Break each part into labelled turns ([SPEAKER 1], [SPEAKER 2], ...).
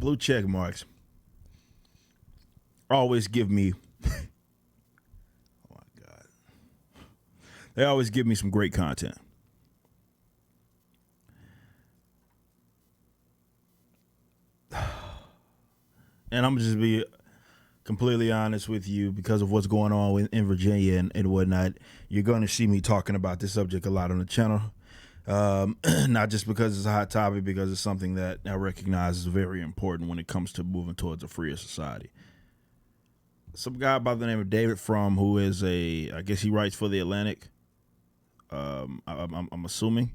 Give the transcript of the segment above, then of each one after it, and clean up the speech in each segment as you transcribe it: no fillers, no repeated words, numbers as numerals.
[SPEAKER 1] blue check marks always give me. Oh my God. They always give me some great content. And I'm just be completely honest with you because of what's going on in Virginia and whatnot. You're going to see me talking about this subject a lot on the channel. Not just because it's a hot topic, because it's something that I recognize is very important when it comes to moving towards a freer society. Some guy by the name of David Frum, who is I guess he writes for The Atlantic, I'm assuming,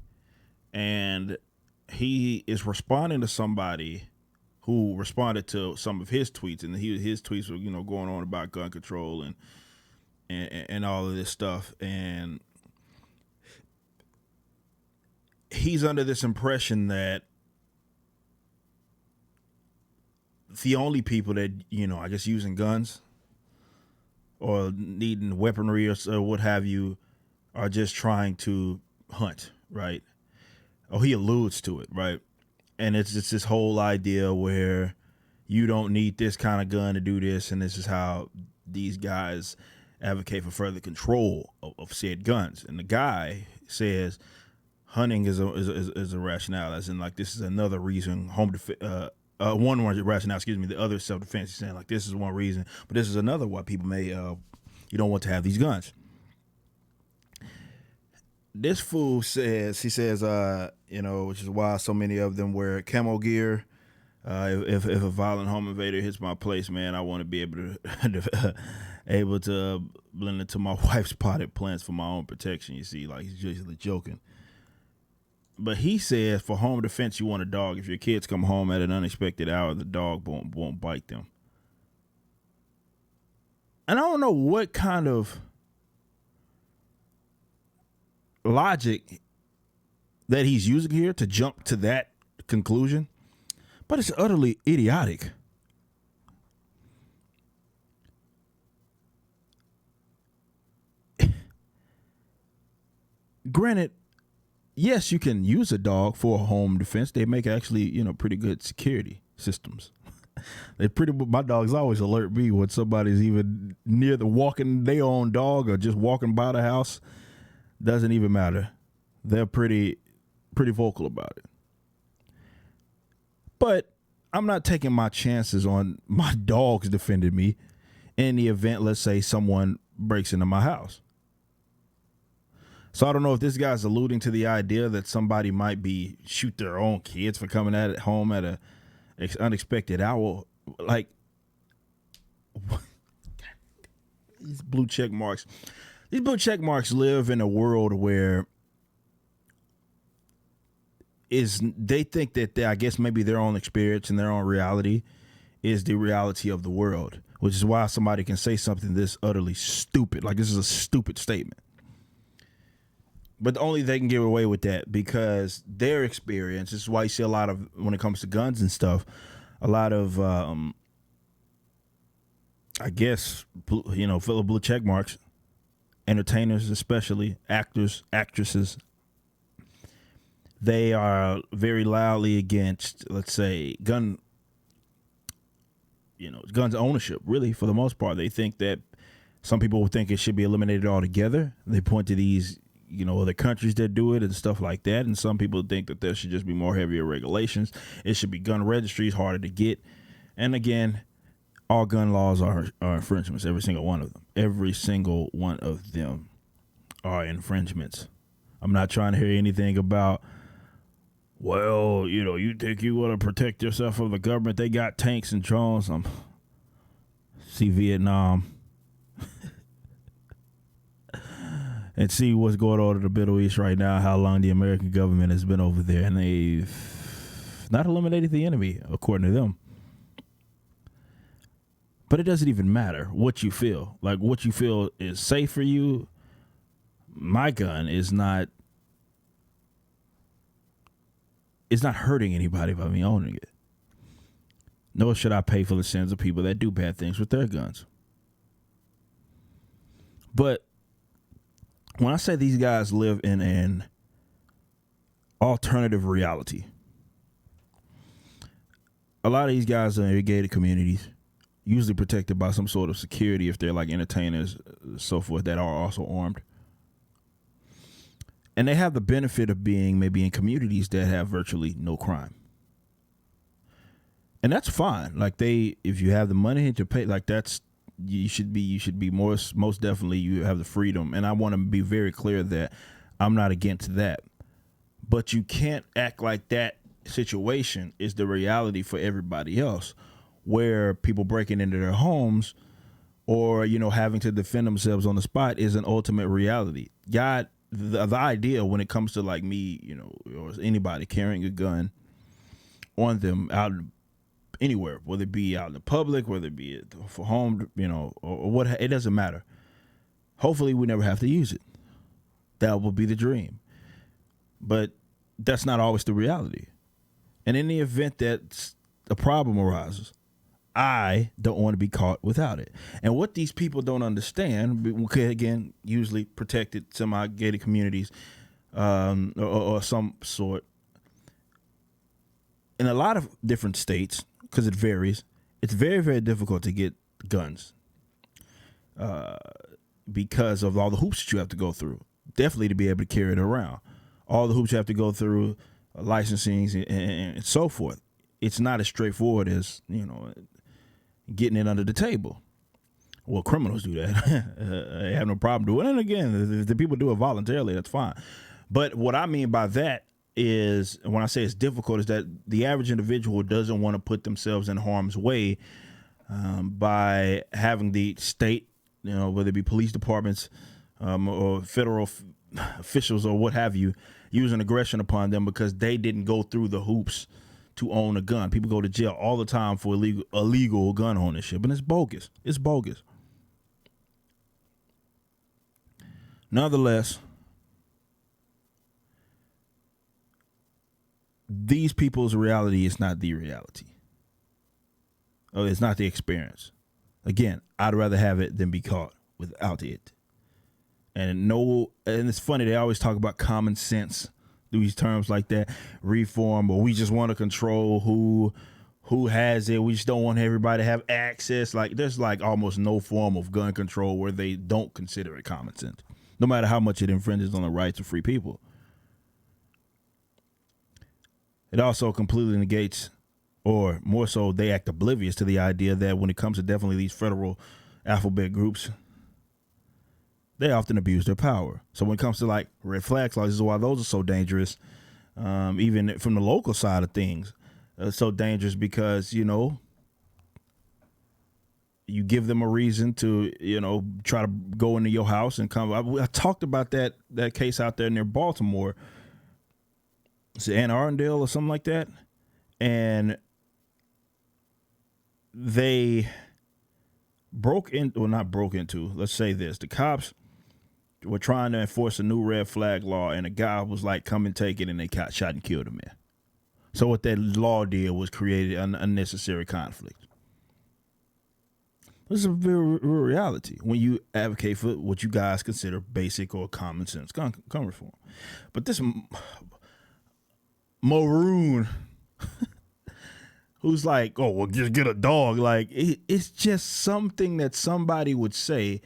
[SPEAKER 1] and he is responding to somebody who responded to some of his tweets, and his tweets were going on about gun control and all of this stuff, and he's under this impression that the only people that I guess using guns or needing weaponry or what have you are just trying to hunt, right? Or he alludes to it, right? And it's just this whole idea where you don't need this kind of gun to do this, and this is how these guys advocate for further control of said guns. And the guy says hunting is a rationale, as in like this is another reason one rationale. Excuse me, the other self-defense. He's saying like this is one reason, but this is another why people may you don't want to have these guns. This fool says, which is why so many of them wear camo gear. If a violent home invader hits my place, man, I want to be able to blend into my wife's potted plants for my own protection. You see, like he's usually joking. But he says for home defense, you want a dog. If your kids come home at an unexpected hour, the dog won't bite them. And I don't know what kind of logic that he's using here to jump to that conclusion, but it's utterly idiotic. Granted, yes, you can use a dog for home defense. They make actually, pretty good security systems. My dogs always alert me when somebody's even near walking their own dog or just walking by the house. Doesn't even matter. They're pretty vocal about it. But I'm not taking my chances on my dogs defending me in the event, let's say, someone breaks into my house. So I don't know if this guy's alluding to the idea that somebody might be shoot their own kids for coming at home at a unexpected hour. Like, these blue check marks. These blue check marks live in a world where they think that I guess maybe their own experience and their own reality is the reality of the world, which is why somebody can say something this utterly stupid. Like, this is a stupid statement. But only they can get away with that because their experience, this is why you see a lot of, when it comes to guns and stuff, a lot of, I guess, fill of blue check marks, entertainers especially, actors, actresses, they are very loudly against, let's say, guns ownership, really, for the most part. They think that some people would think it should be eliminated altogether. They point to these, other countries that do it and stuff like that. And some people think that there should just be more heavier regulations. It should be gun registries, harder to get. And again, all gun laws are infringements, every single one of them. Every single one of them are infringements. I'm not trying to hear anything about, well, you think you want to protect yourself from the government. They got tanks and drones. See Vietnam. And see what's going on in the Middle East right now, how long the American government has been over there, and they've not eliminated the enemy, according to them. But it doesn't even matter what you feel. Like, what you feel is safe for you. My gun is not hurting anybody by me owning it. Nor should I pay for the sins of people that do bad things with their guns. But when I say these guys live in an alternative reality, A lot of these guys are in gated communities, usually protected by some sort of security if they're like entertainers, so forth, that are also armed. And they have the benefit of being maybe in communities that have virtually no crime. And that's fine. Like if you have the money to pay, like you should be most definitely, you have the freedom. And I want to be very clear that I'm not against that. But you can't act like that situation is the reality for everybody else, where people breaking into their homes or, having to defend themselves on the spot is an ultimate reality. God, the idea when it comes to like me, or anybody carrying a gun on them out anywhere, whether it be out in the public, whether it be for home, or what, it doesn't matter. Hopefully we never have to use it. That will be the dream. But that's not always the reality. And in the event that a problem arises, I don't want to be caught without it. And what these people don't understand, again, usually protected semi-gated communities or some sort, in a lot of different states, because it varies, it's very, very difficult to get guns because of all the hoops that you have to go through. Definitely to be able to carry it around. All the hoops you have to go through, licensing and so forth. It's not as straightforward as, getting it under the table. Well, criminals do that. They have no problem doing it. And again, if the people do it voluntarily, that's fine. But what I mean by that is, when I say it's difficult, is that the average individual doesn't want to put themselves in harm's way by having the state, whether it be police departments or federal officials or what have you, using aggression upon them because they didn't go through the hoops to own a gun. People go to jail all the time for illegal gun ownership, and it's bogus. It's bogus. Nonetheless, these people's reality is not the reality. Oh, it's not the experience. Again, I'd rather have it than be caught without it. And it's funny, they always talk about common sense, these terms like that, reform, or we just want to control who has it. We just don't want everybody to have access. Like, there's like almost no form of gun control where they don't consider it common sense, no matter how much it infringes on the rights of free people. It also completely negates, or more so, they act oblivious to the idea that when it comes to definitely these federal alphabet groups, they often abuse their power. So when it comes to like red flags laws, this is why those are so dangerous. Even from the local side of things, it's so dangerous because, you give them a reason to, try to go into your house and come. I talked about that case out there near Baltimore. It's Ann Arundel or something like that. And they not broke into, let's say this. The cops were trying to enforce a new red flag law, and a guy was like, come and take it, and they got shot and killed him there. So what that law did was create an unnecessary conflict. This is a real reality when you advocate for what you guys consider basic or common sense gun reform. But this maroon who's like, oh, well, just get a dog. Like, it's just something that somebody would say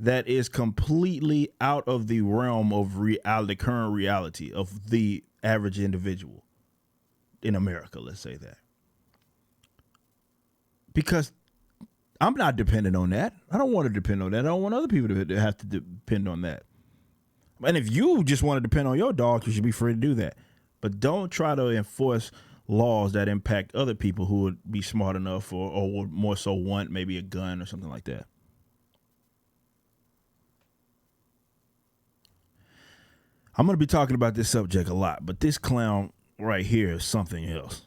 [SPEAKER 1] that is completely out of the realm of the current reality of the average individual in America, let's say that. Because I'm not dependent on that. I don't want to depend on that. I don't want other people to have to depend on that. And if you just want to depend on your dog, you should be free to do that. But don't try to enforce laws that impact other people who would be smart enough or would more so want maybe a gun or something like that. I'm going to be talking about this subject a lot, but this clown right here is something else.